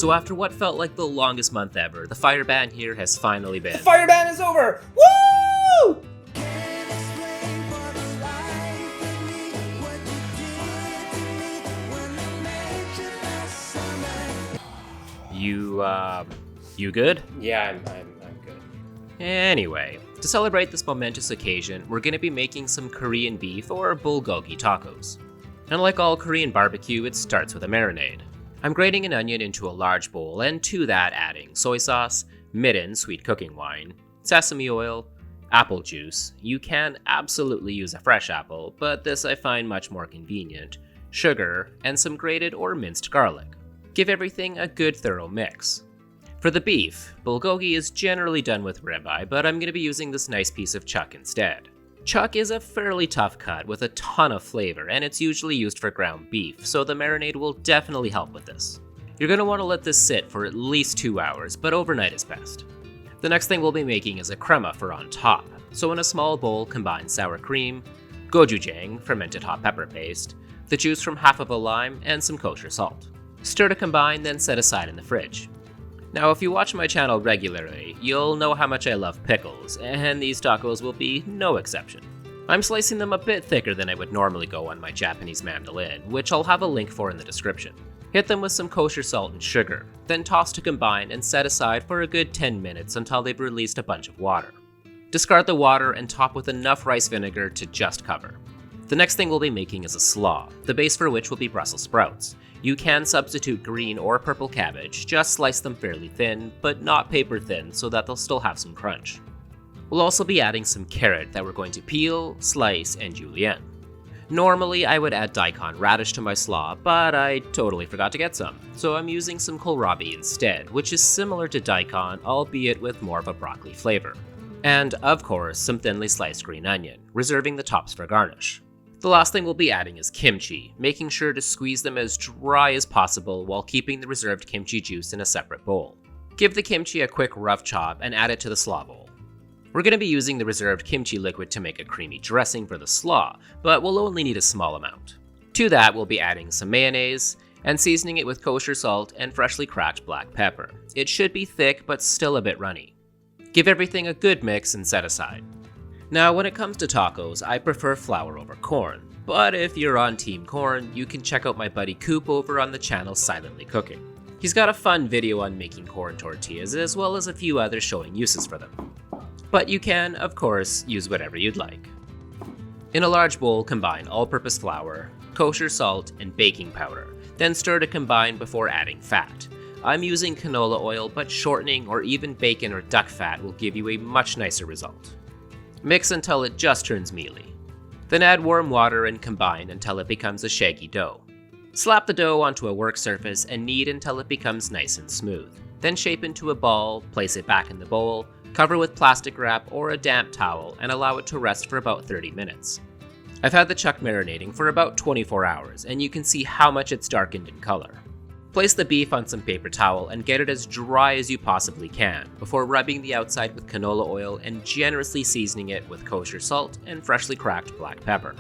So after what felt like the longest month ever, the fire ban here has finally been. The fire ban is over! Woo! You good? Yeah, I'm good. Anyway, to celebrate this momentous occasion, we're gonna be making some Korean beef or bulgogi tacos. And like all Korean barbecue, it starts with a marinade. I'm grating an onion into a large bowl and to that adding soy sauce, Mirin sweet cooking wine, sesame oil, apple juice. You can absolutely use a fresh apple, but this I find much more convenient, sugar, and some grated or minced garlic. Give everything a good thorough mix. For the beef, bulgogi is generally done with ribeye, but I'm going to be using this nice piece of chuck instead. Chuck is a fairly tough cut with a ton of flavor, and it's usually used for ground beef, so the marinade will definitely help with this. You're going to want to let this sit for at least 2 hours, but overnight is best. The next thing we'll be making is a crema for on top, so in a small bowl combine sour cream, gochujang, fermented hot pepper paste, the juice from half of a lime, and some kosher salt. Stir to combine, then set aside in the fridge. Now, if you watch my channel regularly, you'll know how much I love pickles, and these tacos will be no exception. I'm slicing them a bit thicker than I would normally go on my Japanese Madnolin, which I'll have a link for in the description. Hit them with some kosher salt and sugar, then toss to combine and set aside for a good 10 minutes until they've released a bunch of water. Discard the water and top with enough rice vinegar to just cover. The next thing we'll be making is a slaw, the base for which will be Brussels sprouts. You can substitute green or purple cabbage, just slice them fairly thin, but not paper thin so that they'll still have some crunch. We'll also be adding some carrot that we're going to peel, slice, and julienne. Normally I would add daikon radish to my slaw, but I totally forgot to get some, so I'm using some kohlrabi instead, which is similar to daikon, albeit with more of a broccoli flavor. And of course, some thinly sliced green onion, reserving the tops for garnish. The last thing we'll be adding is kimchi, making sure to squeeze them as dry as possible while keeping the reserved kimchi juice in a separate bowl. Give the kimchi a quick rough chop and add it to the slaw bowl. We're going to be using the reserved kimchi liquid to make a creamy dressing for the slaw, but we'll only need a small amount. To that, we'll be adding some mayonnaise and seasoning it with kosher salt and freshly cracked black pepper. It should be thick but still a bit runny. Give everything a good mix and set aside. Now, when it comes to tacos, I prefer flour over corn, but if you're on Team Corn, you can check out my buddy Coop over on the channel Silently Cooking. He's got a fun video on making corn tortillas, as well as a few others showing uses for them. But you can, of course, use whatever you'd like. In a large bowl, combine all-purpose flour, kosher salt, and baking powder, then stir to combine before adding fat. I'm using canola oil, but shortening or even bacon or duck fat will give you a much nicer result. Mix until it just turns mealy. Then add warm water and combine until it becomes a shaggy dough. Slap the dough onto a work surface and knead until it becomes nice and smooth. Then shape into a ball, place it back in the bowl, cover with plastic wrap or a damp towel, and allow it to rest for about 30 minutes. I've had the chuck marinating for about 24 hours, and you can see how much it's darkened in color. Place the beef on some paper towel and get it as dry as you possibly can, before rubbing the outside with canola oil and generously seasoning it with kosher salt and freshly cracked black pepper.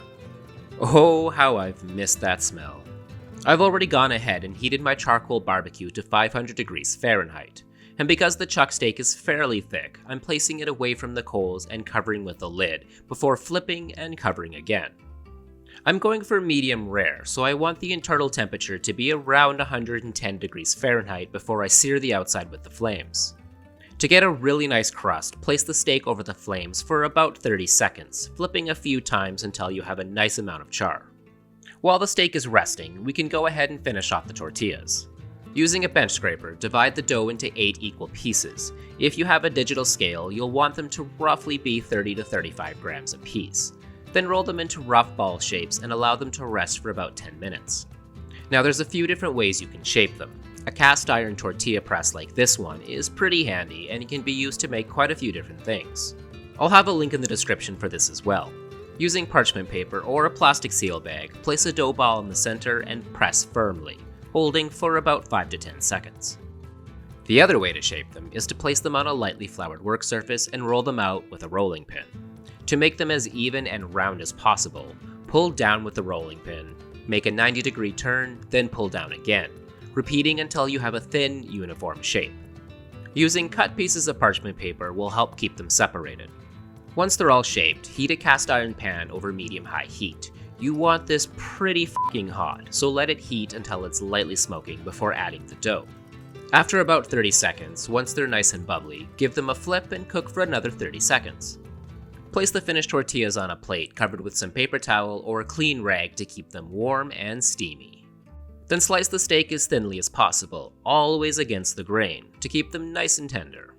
Oh, how I've missed that smell. I've already gone ahead and heated my charcoal barbecue to 500 degrees Fahrenheit, and because the chuck steak is fairly thick, I'm placing it away from the coals and covering with a lid, before flipping and covering again. I'm going for medium rare, so I want the internal temperature to be around 110 degrees Fahrenheit before I sear the outside with the flames. To get a really nice crust, place the steak over the flames for about 30 seconds, flipping a few times until you have a nice amount of char. While the steak is resting, we can go ahead and finish off the tortillas. Using a bench scraper, divide the dough into 8 equal pieces. If you have a digital scale, you'll want them to roughly be 30 to 35 grams apiece. Then roll them into rough ball shapes and allow them to rest for about 10 minutes. Now there's a few different ways you can shape them. A cast iron tortilla press like this one is pretty handy and can be used to make quite a few different things. I'll have a link in the description for this as well. Using parchment paper or a plastic seal bag, place a dough ball in the center and press firmly, holding for about 5 to 10 seconds. The other way to shape them is to place them on a lightly floured work surface and roll them out with a rolling pin. To make them as even and round as possible, pull down with the rolling pin, make a 90-degree turn, then pull down again. repeating until you have a thin, uniform shape. Using cut pieces of parchment paper will help keep them separated. Once they're all shaped, heat a cast iron pan over medium-high heat. You want this pretty f***ing hot, so let it heat until it's lightly smoking before adding the dough. After about 30 seconds, once they're nice and bubbly, give them a flip and cook for another 30 seconds. Place the finished tortillas on a plate covered with some paper towel or a clean rag to keep them warm and steamy. Then slice the steak as thinly as possible, always against the grain, to keep them nice and tender.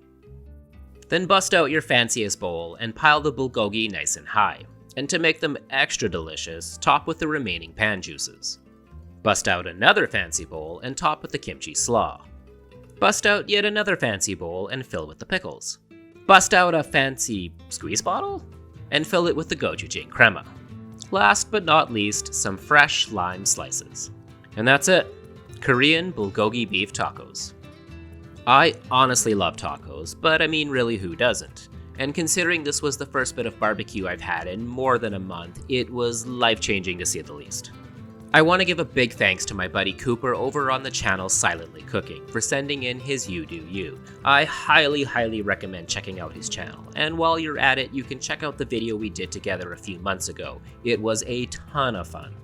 Then bust out your fanciest bowl and pile the bulgogi nice and high, and to make them extra delicious, top with the remaining pan juices. Bust out another fancy bowl and top with the kimchi slaw. Bust out yet another fancy bowl and fill with the pickles. Bust out a fancy squeeze bottle and fill it with the gochujang crema. Last but not least, some fresh lime slices. And that's it. Korean bulgogi beef tacos. I honestly love tacos, but I mean really who doesn't? And considering this was the first bit of barbecue I've had in more than a month, it was life-changing to say the least. I want to give a big thanks to my buddy Cooper over on the channel Silently Cooking for sending in his You Do You. I highly recommend checking out his channel, and while you're at it, you can check out the video we did together a few months ago. It was a ton of fun.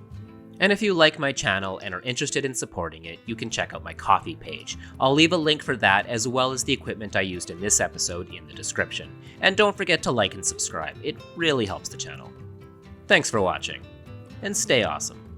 And if you like my channel and are interested in supporting it, you can check out my Ko-fi page. I'll leave a link for that as well as the equipment I used in this episode in the description. And don't forget to like and subscribe, it really helps the channel. Thanks for watching, and stay awesome.